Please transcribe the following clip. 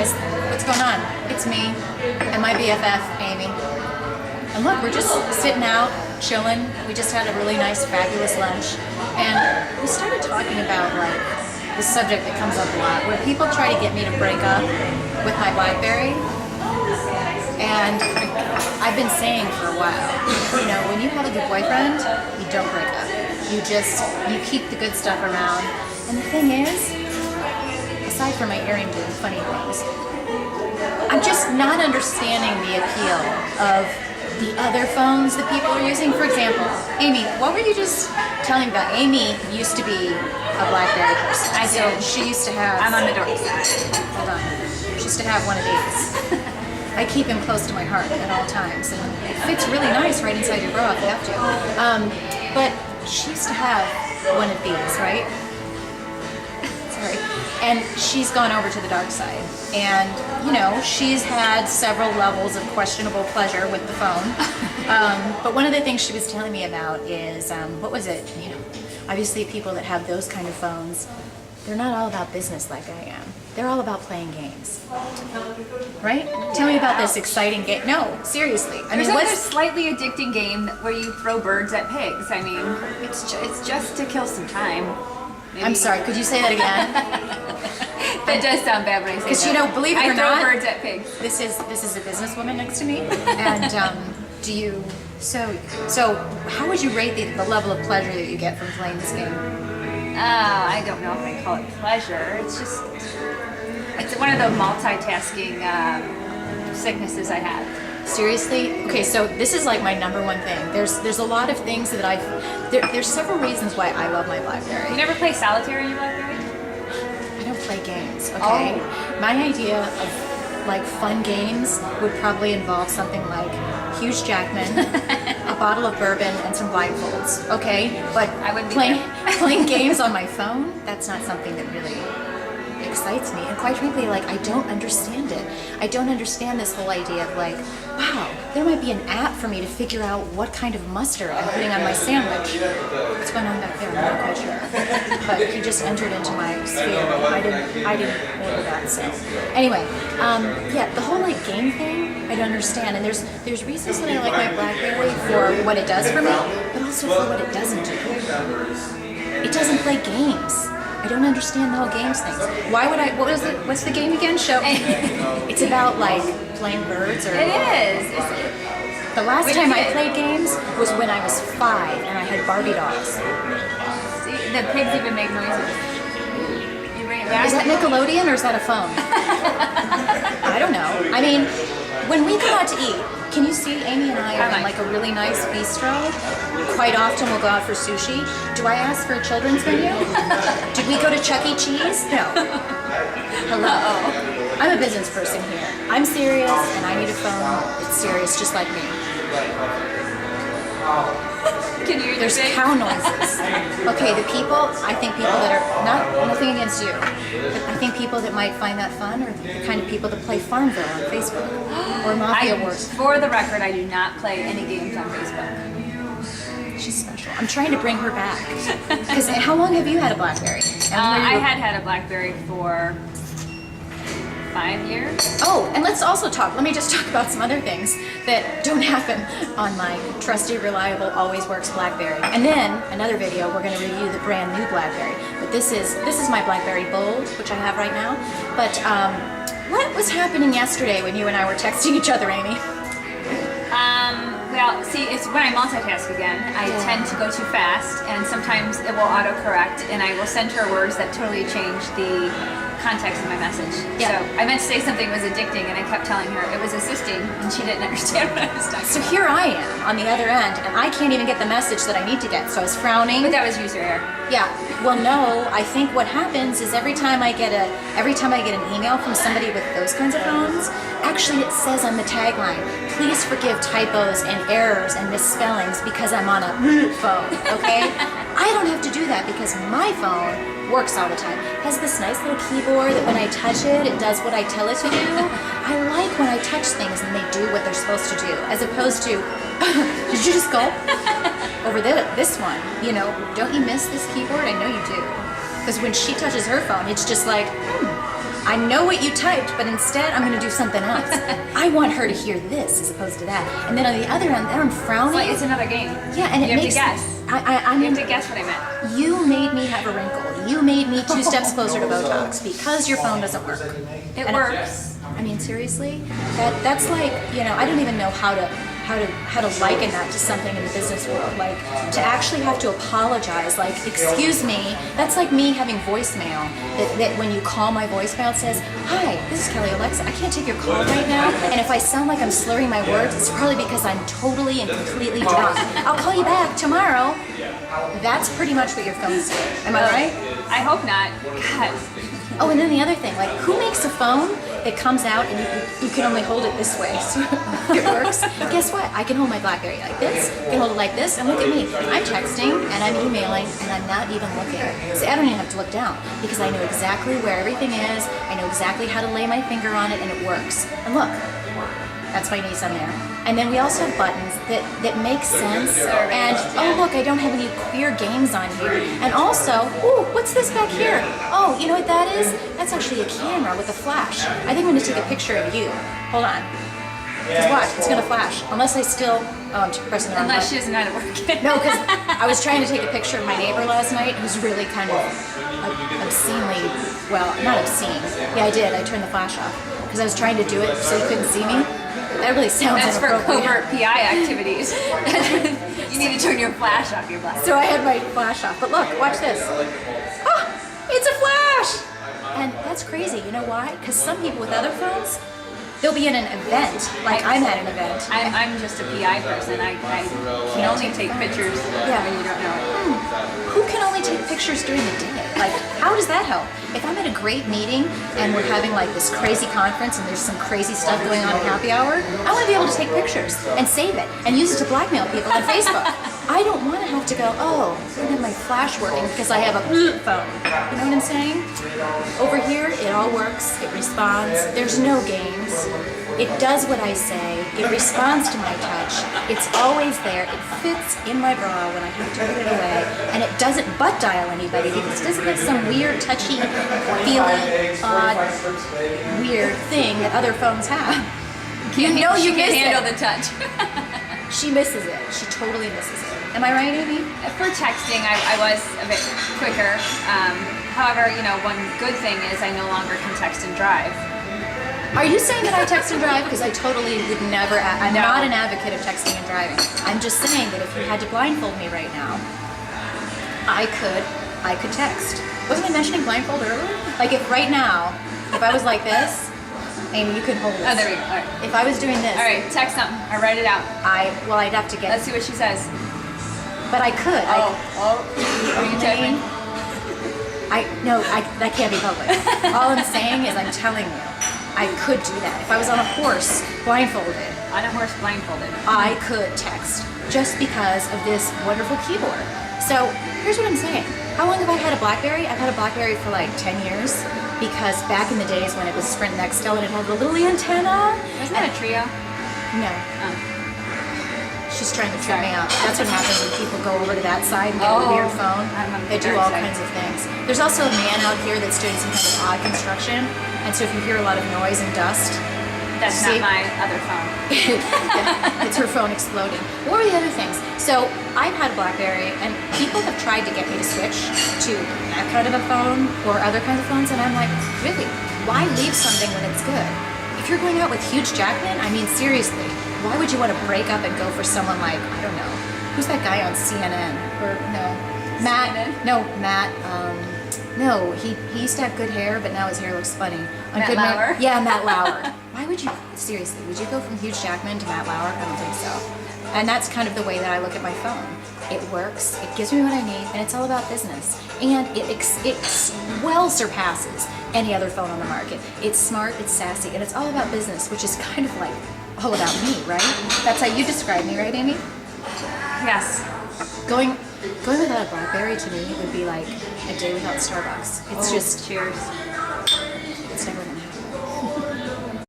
guys, what's going on? It's me and my BFF, Amy. And look, we're just sitting out, chilling. We just had a really nice, fabulous lunch. And we started talking about like the subject that comes up a lot, where people try to get me to break up with my BlackBerry. And I've been saying for a while, you know, when you have a good boyfriend, you don't break up. You keep the good stuff around. And the thing is, aside from my earring doing funny things, I'm just not understanding the appeal of the other phones that people are using. For example, Amy, what were you just telling me about? Amy used to be a BlackBerry person. She used to have... I'm on the dark side. Hold on. She used to have one of these. I keep him close to my heart at all times, and it fits really nice right inside your bra if you have to. But she used to have one of these, right? Sorry. And she's gone over to the dark side. And, you know, she's had several levels of questionable pleasure with the phone. But one of the things she was telling me about is, what was it? You know, obviously people that have those kind of phones, they're not all about business like I am. They're all about playing games. Right? Tell me about this exciting game. No, seriously. There's a slightly addicting game where you throw birds at pigs. I mean, it's just to kill some time. Maybe. I'm sorry, could you say that again? That does sound bad when I say that. Because, you know, believe it or not, I throw birds at pigs. This is a businesswoman next to me. And so how would you rate the level of pleasure that you get from playing this game? I don't know if I call it pleasure. It's one of the multitasking sicknesses I have. Seriously? Okay, so this is like my number one thing. There's a lot of things that there's several reasons why I love my BlackBerry. You never play solitaire on your BlackBerry? I don't play games, okay? Oh. My idea of like fun games would probably involve something like Hugh Jackman, a bottle of bourbon, and some blindfolds, okay? But I wouldn't playing games on my phone, that's not something that really excites me. And quite frankly, like, I don't understand it. I don't understand this whole idea of like, wow, there might be an app for me to figure out what kind of mustard I'm putting on my sandwich. What's going on back there? I'm not quite sure. But he just entered into my sphere. I didn't order that, so. Anyway, yeah, the whole like game thing, I don't understand. And there's reasons that I like my BlackBerry for what it does for me, but also for what it doesn't do. It doesn't play games. I don't understand the whole games thing. Why would I? What's the game again? Show. It's about like playing birds, or it is. The last time I played games was when I was 5 and I had Barbie dolls. See, the pigs even make noises. You bring it back. Is that Nickelodeon or is that a phone? I don't know. I mean, when we go out to eat, can you see Amy and I are in like a really nice bistro? Quite often we'll go out for sushi. Do I ask for a children's menu? Did we go to Chuck E. Cheese? No. Hello. I'm a business person here. I'm serious and I need a phone that's serious just like me. Can you hear There's cow noises. Okay, I think people that are, nothing against you, but I think people that might find that fun are the kind of people that play Farmville on Facebook or Mafia Wars. For the record, I do not play any games on Facebook. She's special. I'm trying to bring her back. Because how long have you had a BlackBerry? I had a BlackBerry for 5 years. Oh, and let me just talk about some other things that don't happen on my trusty, reliable, always works BlackBerry. And then another video, we're going to review the brand new BlackBerry. But this is my BlackBerry Bold, which I have right now. But what was happening yesterday when you and I were texting each other, Amy? Well, see, it's when I multitask again, I tend to go too fast, and sometimes it will autocorrect, and I will send her words that totally change the context of my message. Yeah. So I meant to say something was addicting, and I kept telling her it was assisting, and she didn't understand what I was talking about. So here I am on the other end, and I can't even get the message that I need to get. So I was frowning. But that was user error. Yeah. Well, no. I think what happens is every time I get an email from somebody with those kinds of phones, actually it says on the tagline, "Please forgive typos and errors and misspellings because I'm on a phone." Okay. I don't have to do that because my phone works all the time. It has this nice little keyboard that when I touch it, it does what I tell it to do. I like when I touch things and they do what they're supposed to do, as opposed to, did you just gulp? Over this one, you know, don't you miss this keyboard? I know you do. Because when she touches her phone, it's just like, I know what you typed, but instead I'm going to do something else. I want her to hear this as opposed to that. And then on the other end, I'm frowning. It's like it's another game. Yeah, and you it have makes to guess. I You mean, have to guess what I meant. you made me have a wrinkle. You made me 2 steps closer to Botox because your phone doesn't work. It And works. I mean, seriously, that's like, you know, I don't even know how to liken that to something in the business world. Like, to actually have to apologize, like, excuse me, that's like me having voicemail, that when you call my voicemail, it says, hi, this is Kelly Olexa, I can't take your call right now, and if I sound like I'm slurring my words, it's probably because I'm totally and completely drunk. I'll call you back tomorrow. That's pretty much what your phone's doing. Am I right? I hope not. God. Oh, and then the other thing, like, who makes a phone that comes out and you can only hold it this way so it works? Guess what? I can hold my BlackBerry like this, I can hold it like this, and look at me. I'm texting and I'm emailing and I'm not even looking. See, I don't even have to look down because I know exactly where everything is, I know exactly how to lay my finger on it, and it works. And look, that's my niece on there. And then we also have buttons that make sense. And oh look, I don't have any queer games on here. And also, ooh, what's this back here? Oh, you know what that is? That's actually a camera with a flash. I think I'm gonna take a picture of you. Hold on. Just watch, it's gonna flash. Unless I still, oh, I'm pressing the wrong Unless she button. doesn't know how to work it. No, because I was trying to take a picture of my neighbor last night who's really kind of obscenely, well, not obscene. Yeah, I did, I turned the flash off. Because I was trying to do it so you couldn't see me. That really sounds That's for inappropriate. covert PI activities. You need to turn your flash off your BlackBerry. So I had my flash off. But look, watch this. Ah, it's a flash! And that's crazy. You know why? Because some people with other phones, they'll be in an event, like I'm at an event. I'm just a PI person. I can only take pictures when you don't know it. Who can only take pictures during the day? Like, how does that help? If I'm at a great meeting and we're having like this crazy conference and there's some crazy stuff going on at happy hour, I want to be able to take pictures and save it and use it to blackmail people on Facebook. I don't want to have to go, oh, I don't have my flash working because I have a phone. You know what I'm saying? Over here, it all works. It responds. There's no games. It does what I say. It responds to my touch. It's always there. It fits in my bra when I have to put it away. And it doesn't butt dial anybody because it doesn't have some weird, touchy, feely, odd, weird thing that other phones have. You know you can't miss handle it. the touch. She misses it. She totally misses it. Am I right, Amy? For texting, I was a bit quicker. However, you know, one good thing is I no longer can text and drive. Are you saying that I text and drive? Because I totally would never, I'm No. not an advocate of texting and driving. I'm just saying that if you had to blindfold me right now, I could text. Wasn't I mentioning blindfold earlier? Like if right now, if I was like this, Amy, you could hold this. Oh, there we go. All right. If I was doing this, All right, text something. I write it out. I'd have to get, Let's see what she says. but I could. Are you typing? That can't be public. All I'm saying is I'm telling you, I could do that. If I was on a horse, blindfolded, On a horse blindfolded. I could text just because of this wonderful keyboard. So here's what I'm saying. How long have I had a BlackBerry? I've had a BlackBerry for like 10 years because back in the days when it was Sprint Nextel and it had the little antenna. Wasn't that a Trio? No. Oh. She's trying to trip me out. That's what happens when people go over to that side and get a Oh, weird phone. I'm on the They do dark all side. kinds of things. There's also a man out here that's doing some kind of odd construction, and so if you hear a lot of noise and dust, That's See? not my other phone. it's her phone exploding. What were the other things? So I've had a BlackBerry, and people have tried to get me to switch to that kind of a phone or other kinds of phones, and I'm like, really? Why leave something when it's good? If you're going out with Hugh Jackman, I mean, seriously, why would you want to break up and go for someone like, I don't know, who's that guy on CNN? Or no, Matt? CNN? No, Matt. No, he used to have good hair, but now his hair looks funny. On Matt Good Man- Lauer? Yeah, Matt Lauer. Why would you, seriously, would you go from Hugh Jackman to Matt Lauer? I don't think so. And that's kind of the way that I look at my phone. It works, it gives me what I need, and it's all about business. And it well surpasses any other phone on the market. It's smart, it's sassy, and it's all about business, which is kind of like all about me, right? That's how you describe me, right, Amy? Yes. Going without a BlackBerry to me would be like a day without Starbucks. It's just Cheers.